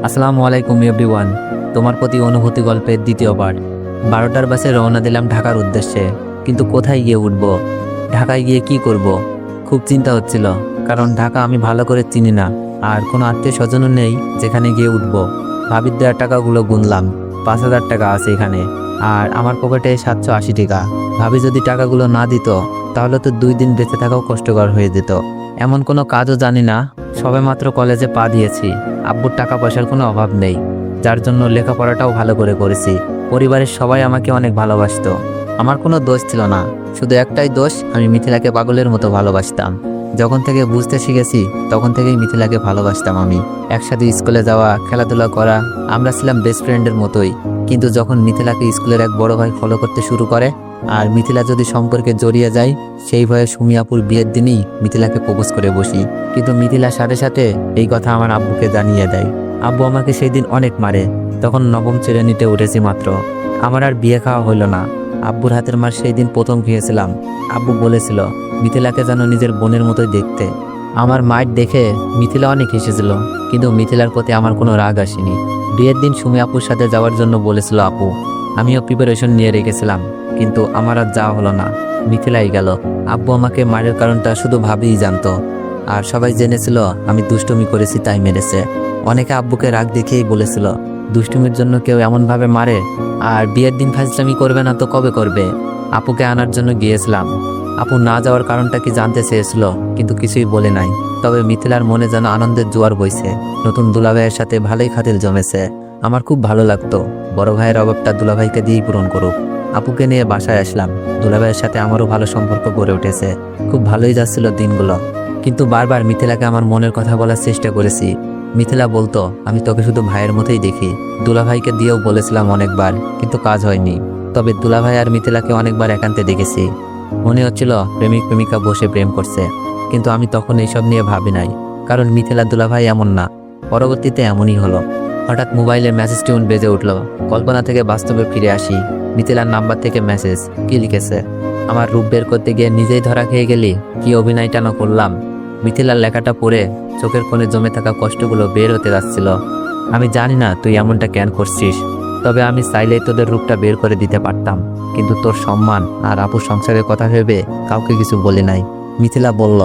আসসালামু আলাইকুম এভরিওয়ান। তোমার প্রতি অনুভূতি গল্পের দ্বিতীয় পার্ট। 12টার বাসে রওনা দিলাম ঢাকার উদ্দেশ্যে, কিন্তু কোথায় গিয়ে উঠব, ঢাকায় গিয়ে কি করব, খুব চিন্তা হচ্ছিল। কারণ ঢাকা আমি ভালো করে চিনি না, আর কোনো আত্মীয় স্বজনও নেই যেখানে গিয়ে উঠব। ভাবির দেওয়ার টাকাগুলো গুনলাম, 5,000 টাকা আছে এখানে, আর আমার পকেটে 780 টাকা। ভাবি যদি টাকাগুলো না দিত তাহলে তো 2 দিন বেঁচে থাকাও কষ্টকর হয়ে যেত। এমন কোনো কাজও জানি না, সবেমাত্র কলেজে পা দিয়েছি। আব্বুর টাকা পয়সার কোনো অভাব নেই, যার জন্য লেখাপড়াটাও ভালো করে করেছি। পরিবারের সবাই আমাকে অনেক ভালোবাসতো। আমার কোনো দোষ ছিল না, শুধু একটাই দোষ, আমি মিথিলাকে পাগলের মতো ভালোবাসতাম। যখন থেকে বুঝতে শিখেছি তখন থেকেই মিথিলাকে ভালোবাসতাম আমি। একসাথে স্কুলে যাওয়া, খেলাধুলা করা, আমরা ছিলাম বেস্ট ফ্রেন্ডের মতোই। কিন্তু যখন মিথিলাকে স্কুলের এক বড় ভাই ফলো করতে শুরু করে, আর মিথিলা যদি সম্পর্কে জড়িয়ে যায়, সেই ভয়ে সুমিয়াপুর বিয়ের দিনই মিথিলাকে প্রপোজ করে বসি। কিন্তু মিথিলার সাথে সাথে এই কথা আমার আব্বুকে জানিয়ে দেয়। আব্বু আমাকে সেই দিন অনেক মারে, তখন নবম শ্রেণীতে উঠেছি মাত্র। আমার আর বিয়ে খাওয়া হইল না। আব্বুর হাতের মার সেই দিন প্রথম খেয়েছিলাম। আব্বু বলেছিল মিথিলাকে যেন নিজের বোনের মতোই দেখতে। আমার মায়ের দেখে মিথিলা অনেক হেসেছিল, কিন্তু মিথিলার প্রতি আমার কোনো রাগ আসেনি। বিয়ের দিন সুমি আপুর সাথে যাওয়ার জন্য বলেছিল আপু, আমিও প্রিপারেশন নিয়ে রেখেছিলাম, কিন্তু আমার আর যাওয়া হলো না, মিথিলাই গেল। আব্বু আমাকে মারের কারণটা শুধু ভাবিই জানতো, আর সবাই জেনেছিল আমি দুষ্টুমি করেছি তাই মেরেছে। অনেকে আব্বুকে রাগ দেখেই বলেছিল দুষ্টুমির জন্য কেউ এমনভাবে মারে, আর বিয়ের দিন ফাজলামি করবে না তো কবে করবে। আপুকে আনার জন্য গিয়েছিলাম। আপু না যাওয়ার কারণটা কি জানতে চেয়েছিল, কিন্তু কিছুই বলে নাই। তবে মিথিলার মনে যেন আনন্দের জোয়ার বইছে। নতুন দুলাভাইয়ের সাথে ভালোই খাতির জমেছে। আমার খুব ভালো লাগতো বড় ভাইয়ের অভাবটা দুলাভাইকে দিয়েই পূরণ করুক। আপুকে নিয়ে বাসায় আসলাম। দুলাভাইয়ের সাথে আমারও ভালো সম্পর্ক গড়ে উঠেছে। খুব ভালোই যাচ্ছিল দিনগুলো, কিন্তু বারবার মিথিলাকে আমার মনের কথা বলার চেষ্টা করেছি। মিথিলা বলতো আমি তোকে শুধু ভাইয়ের মতোই দেখি। দুলাভাইকে দিয়েও বলেছিলাম অনেকবার, কিন্তু কাজ হয়নি। তবে দুলাভাই আর মিথিলাকে অনেকবার একান্তে দেখেছি। মনে হচ্ছিল প্রেমিক প্রেমিকা বসে প্রেম করছে, কিন্তু আমি তখন এইসব নিয়ে ভাবি নাই, কারণ মিথিলা দুলাভাই এমন না। পরবর্তীতে এমনই হলো। হঠাৎ মোবাইলের মেসেজ টিউন বেজে উঠলো। কল্পনা থেকে বাস্তবে ফিরে আসি। মিথিলার নাম্বার থেকে মেসেজ। কি লিখেছে? আমার রূপ বের করতে গিয়ে নিজেই ধরা খেয়ে গেলি, কি অভিনয়টা না করলাম। মিথিলার লেখাটা পড়ে চোখের কোণে জমে থাকা কষ্টগুলো বের হতে যাচ্ছিল। আমি জানি না তুই এমনটা কেন করছিস, তবে আমি চাইলেই তোদের রূপটা বের করে দিতে পারতাম, কিন্তু তোর সম্মান আর আপুর সংসারের কথা ভেবে কাউকে কিছু বলি নাই। মিথিলা বলল,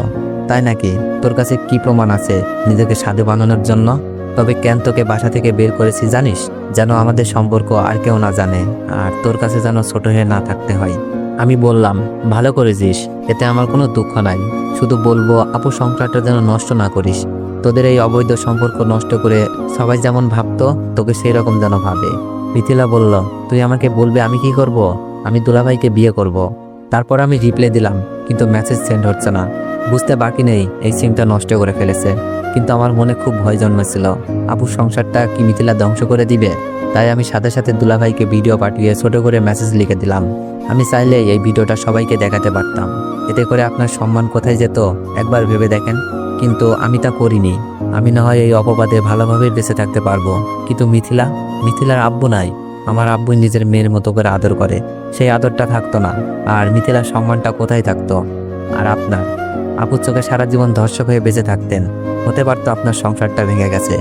তাই নাকি? তোর কাছে কি প্রমাণ আছে নিজেকে সাধু বানানোর জন্য? তবে কেন তোকে বাসা থেকে বের করেছি জানিস? যেন আমাদের সম্পর্ক আর কেউ না জানে, আর তোর কাছে যেন ছোট হয়ে না থাকতে হয়। আমি বললাম, ভালো করেছিস, এতে আমার কোনো দুঃখ নাই। শুধু বলবো আপুর সংসারটা যেন নষ্ট না করিস। তোদের এই অবৈধ সম্পর্ক নষ্ট করে সবাই যেমন ভাবতো তোকে সেই রকম যেন ভাবে। মিথিলা বলল, তুই আমাকে বলবে আমি কি করব? আমি দুলাভাইকে বিয়ে করব। তারপর আমি রিপ্লাই দিলাম, কিন্তু মেসেজ সেন্ড হচ্ছে না। বুঝতে বাকি নেই এই সিমটা নষ্ট করে ফেলেছে। কিন্তু আমার মনে খুব ভয় জন্মেছিল, আপুর সংসারটা কি মিথিলা ধ্বংস করে দিবে। তাই আমি সাথে সাথে দুলাভাইকে ভিডিও পাঠিয়ে ছোট করে মেসেজ লিখে দিলাম। আমি চাইলে এই ভিডিওটা সবাইকে দেখাতে পারতাম, এতে করে আপনার সম্মান কোথায় যেত একবার ভেবে দেখেন। কিন্তু আমি তা করিনি। আমি না হয় এই অপবাদে ভালোভাবে বেঁচে থাকতে পারবো, কিন্তু মিথিলার আব্বু নাই। আমার আব্বু নিজের মেয়ের মতো করে আদর করে, সেই আদরটা থাকতো না। আর মিথিলার সম্মানটা কোথায় থাকতো? আর আপনার আপুর চোখে সারা জীবন ধর্ষক হয়ে বেঁচে থাকতেন। হতে পারতো আপনার সংসারটা ভেঙে গেছে,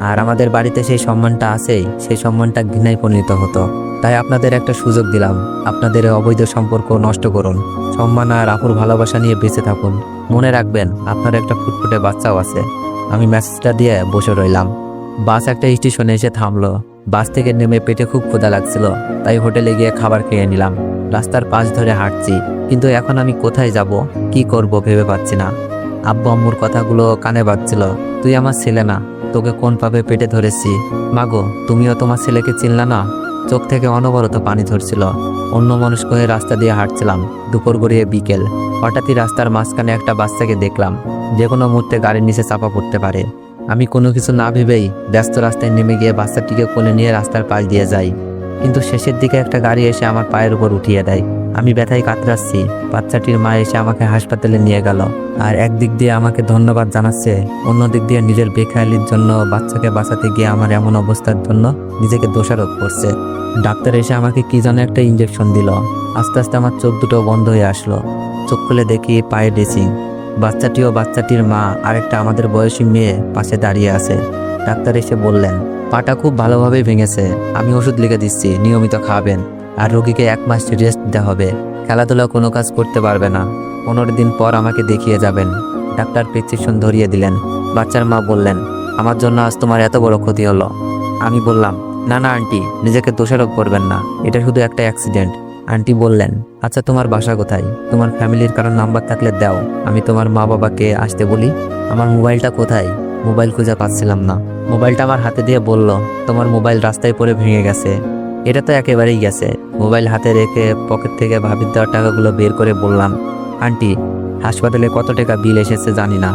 আর আমাদের বাড়িতে সেই সম্মানটা আছেই, সেই সম্মানটা ঘৃণায় পরিণত হতো। তাই আপনাদের একটা সুযোগ দিলাম, আপনাদের অবৈধ সম্পর্ক নষ্ট করুন, সম্মান আর আপুর ভালোবাসা নিয়ে বেঁচে থাকুন। মনে রাখবেন আপনার একটা ফুটফুটে বাচ্চাও আছে। আমি মেসেজটা দিয়ে বসে রইলাম। বাস একটা স্টেশনে এসে থামলো। বাস থেকে নেমে পেটে খুব ক্ষুধা লাগছিল, তাই হোটেলে গিয়ে খাবার খেয়ে নিলাম। রাস্তার পাশ ধরে হাঁটছি, কিন্তু এখন আমি কোথায় যাব, কি করব ভেবে পাচ্ছি না। আব্বু আম্মুর কথাগুলো কানে বাজছিল। তুই আমার ছেলে না, তোকে কোন পাবে পেটে ধরেছি। মাগো, তুমিও তোমার ছেলেকে চিনলা না? চোখ থেকে অনবরত পানি ঝরছিল। অন্য মনস্ক হয়ে রাস্তা দিয়ে হাঁটছিলাম। দুপুর গড়িয়ে বিকেল। হঠাৎই রাস্তার মাঝখানে একটা বাচ্চাকে দেখলাম, যে কোনো মুহূর্তে গাড়ির নিচে চাপা পড়তে পারে। আমি কোনো কিছু না ভেবেই ব্যস্ত রাস্তায় নেমে গিয়ে বাচ্চাটিকে কোলে নিয়ে রাস্তার পাশ দিয়ে যাই, কিন্তু শেষের দিকে একটা গাড়ি এসে আমার পায়ের উপর উঠিয়ে দেয়। আমি ব্যথায় কাতরাচ্ছি। বাচ্চাটির মা এসে আমাকে হাসপাতালে নিয়ে গেল, আর একদিক দিয়ে আমাকে ধন্যবাদ জানাচ্ছে, অন্য দিক দিয়ে নিজের বেখেয়ালির জন্য বাচ্চাকে বাঁচাতে গিয়ে আমার এমন অবস্থার জন্য নিজেকে দোষারোপ করছে। ডাক্তার এসে আমাকে কি যেন একটা ইঞ্জেকশন দিল। আস্তে আস্তে আমার চোখ দুটো বন্ধ হয়ে আসলো। চোখ খুলে দেখি পায়ে ড্রেসিং। বাচ্চাটি ও বাচ্চাটির মা আরেকটা আমাদের বয়সী মেয়ে পাশে দাঁড়িয়ে আছে। ডাক্তার এসে বললেন, পাটা খুব ভালোভাবে ভেঙেছে। আমি ওষুধ লিখে দিচ্ছি, নিয়মিত খাবেন। আর রোগীকে 1 মাস রেস্ট দিতে হবে। খেলাধুলা কোনো কাজ করতে পারবে না। 15 দিন পর আমাকে দেখিয়ে যাবেন। ডাক্তার প্রেসক্রিপশন ধরিয়ে দিলেন। বাচ্চার মা বললেন, আমার জন্য আজ তোমার এত বড় ক্ষতি হলো। আমি বললাম, না না আন্টি, নিজেকে দোষারোপ করবেন না, এটা শুধু একটা অ্যাক্সিডেন্ট। আন্টি বললেন, আচ্ছা তোমার বাসা কোথায়? তোমার ফ্যামিলির কারো নাম্বার থাকলে দাও, আমি তোমার মা বাবাকে আসতে বলি। আমার মোবাইলটা কোথায়? মোবাইল খুঁজে পাচ্ছিলাম না। মোবাইলটা আমার হাতে দিয়ে বলল, তোমার মোবাইল রাস্তায় পড়ে ভেঙে গেছে। এটা তো একেবারেই গেছে। মোবাইল হাতে রেখে পকেট থেকে ভাবির দেওয়ার টাকাগুলো বের করে বললাম, আন্টি, হাসপাতালে কত টাকা বিল এসেছে জানি না।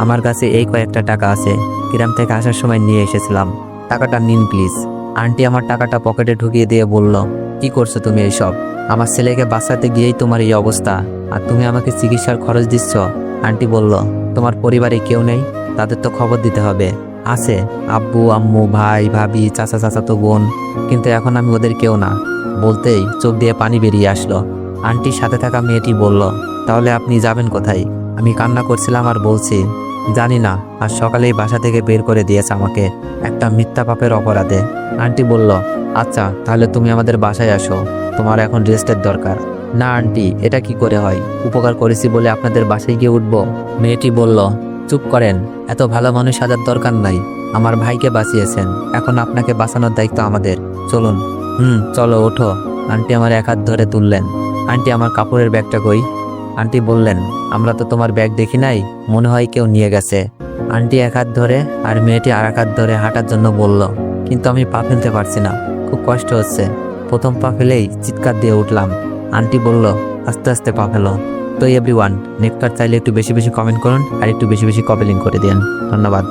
আমার কাছে এই কয়েকটা টাকা আছে, গ্রাম থেকে আসার সময় নিয়ে এসেছিলাম। টাকাটা নিন প্লিজ। আন্টি আমার টাকাটা পকেটে ঢুকিয়ে দিয়ে বলল, কি করছো তুমি এইসব? আমার ছেলেকে বাঁচাতে গিয়েই তোমার এই অবস্থা, আর তুমি আমাকে চিকিৎসার খরচ দিচ্ছ। আন্টি বলল, তোমার পরিবারে কেউ নেই? তাদের তো খবর দিতে হবে। আছে, আব্বু আম্মু ভাই ভাবি চাচা চাচাতো বোন, কিন্তু এখন আমি ওদের কেউ না। বলতেই চোখ দিয়ে পানি বেরিয়ে আসলো। আন্টির সাথে থাকা মেয়েটি বলল, তাহলে আপনি যাবেন কোথায়? আমি কান্না করছিলাম আর বলছি, জানি না, আর সকালেই বাসা থেকে বের করে দিয়েছে আমাকে একটা মিথ্যা পাপের অপরাধে। আন্টি বলল, আচ্ছা তাহলে তুমি আমাদের বাসায় আসো, তোমার এখন রেস্টের দরকার। না আন্টি, এটা কি করে হয়? উপকার করেছি বলে আপনাদের বাসায় গিয়ে উঠবো? মেয়েটি বলল, চুপ করেন, এত ভালো মানুষ সাজার দরকার নাই। আমার ভাইকে বাঁচিয়েছেন, এখন আপনাকে বাঁচানোর দায়িত্ব আমাদের। চলুন। চলো ওঠো। আন্টি আমার 1 হাত ধরে তুললেন। আন্টি আমার কাপড়ের ব্যাগটা কই? আন্টি বললেন, আমরা তো তোমার ব্যাগ দেখি নাই, মনে হয় কেউ নিয়ে গেছে। আন্টি 1 হাত ধরে আর মেয়েটি আর 1 হাত ধরে হাঁটার জন্য বলল, কিন্তু আমি পা ফেলতে পারছি না, খুব কষ্ট হচ্ছে। প্রথম পা ফেলেই চিৎকার দিয়ে উঠলাম। আন্টি বলল, আস্তে আস্তে পা ফেলো। তো এভরিওয়ান, নেক্সট পার্ট চাইলে একটু বেশি বেশি কমেন্ট করুন আর একটু বেশি বেশি কপি লিঙ্ক করে দিন। ধন্যবাদ।